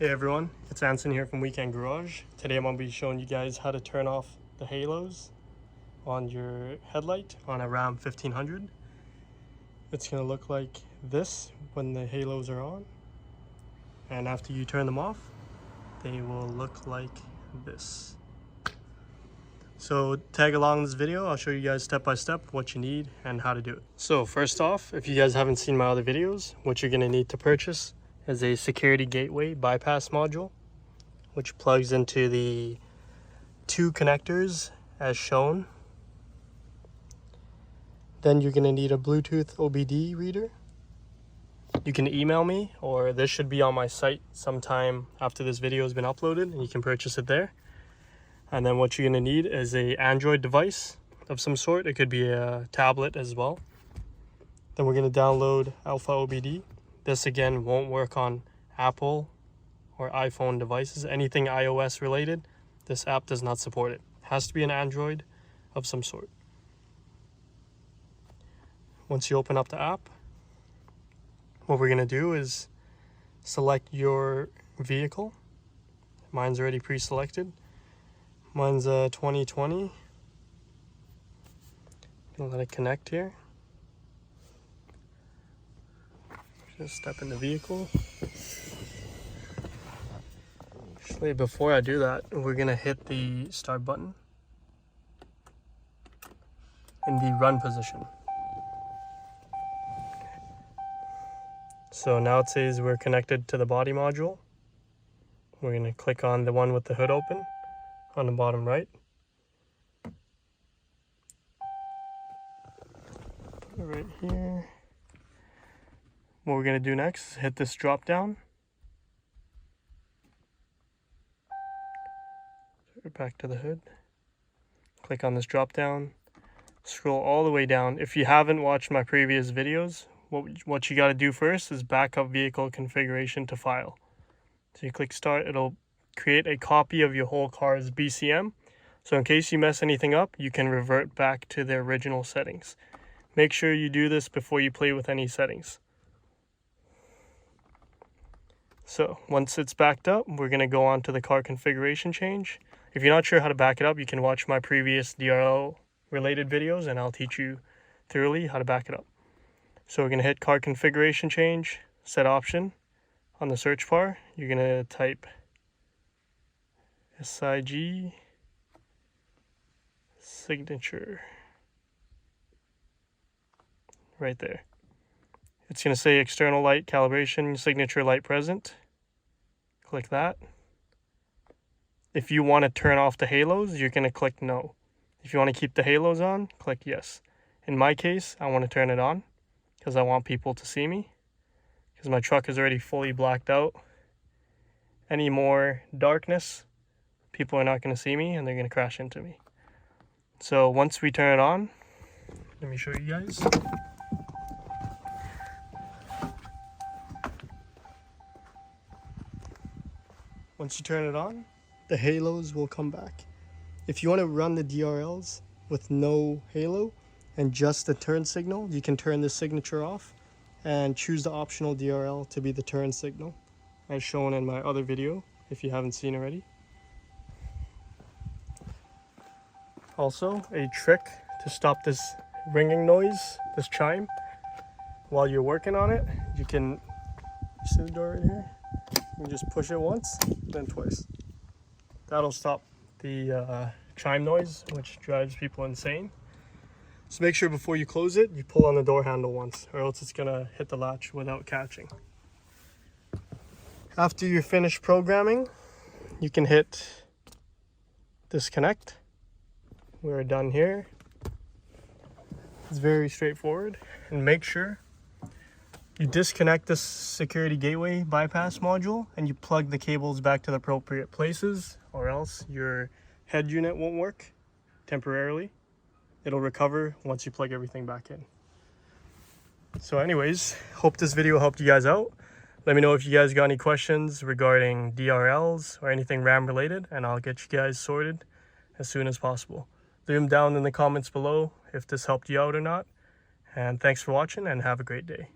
Hey everyone, it's Anson here from Weekend Garage. Today I'm going to be showing you guys how to turn off the halos on your headlight on a Ram 1500. It's going to look like this when the halos are on, and after you turn them off they will look like this. So tag along this video, I'll show you guys step by step what you need and how to do it. So first off, if you guys haven't seen my other videos, what you're going to need to purchase is a security gateway bypass module, which plugs into the two connectors as shown. Then you're going to need a Bluetooth OBD reader. You can email me, or this should be on my site sometime after this video has been uploaded, and you can purchase it there. And then what you're going to need is a Android device of some sort. It could be a tablet as well. Then we're going to download Alpha OBD. This again won't work on Apple or iPhone devices. Anything iOS related, this app does not support it. It has to be an Android of some sort. Once you open up the app, what we're going to do is select your vehicle. Mine's already pre-selected. Mine's a 2020. Gonna let it connect here. Just step in the vehicle. Actually, before I do that, we're gonna hit the start button in the run position. So now it says we're connected to the body module. We're gonna click on the one with the hood open on the bottom right. Put it right here. What we're going to do next is hit this drop down. Back to the hood. Click on this drop down. Scroll all the way down. If you haven't watched my previous videos, what you got to do first is back up vehicle configuration to file. So you click start, it'll create a copy of your whole car's BCM. So in case you mess anything up, you can revert back to the original settings. Make sure you do this before you play with any settings. So once it's backed up, we're going to go on to the car configuration change. If you're not sure how to back it up, you can watch my previous DRL related videos and I'll teach you thoroughly how to back it up. So we're going to hit car configuration change, set option. On the search bar, you're going to type SIG signature right there. It's going to say external light calibration, signature light present. Click that. If you want to turn off the halos, you're going to click no. If you want to keep the halos on, click yes. In my case, I want to turn it on because I want people to see me, because my truck is already fully blacked out. Any more darkness, people are not going to see me and they're going to crash into me. So once we turn it on, let me show you guys. Once you turn it on, the halos will come back. If you want to run the DRLs with no halo and just the turn signal, you can turn the signature off and choose the optional DRL to be the turn signal, as shown in my other video if you haven't seen already. Also, a trick to stop this ringing noise, this chime, while you're working on it, you see the door right here? You can just push it once, then twice. That'll stop the chime noise, which drives people insane. So make sure before you close it, you pull on the door handle once, or else it's gonna hit the latch without catching. After you're finished programming, you can hit disconnect. We're done here. It's very straightforward. And make sure you disconnect this security gateway bypass module and you plug the cables back to the appropriate places, or else your head unit won't work temporarily. It'll recover once you plug everything back in. So anyways, hope this video helped you guys out. Let me know if you guys got any questions regarding DRLs or anything RAM related, and I'll get you guys sorted as soon as possible. Leave them down in the comments below if this helped you out or not. And thanks for watching and have a great day.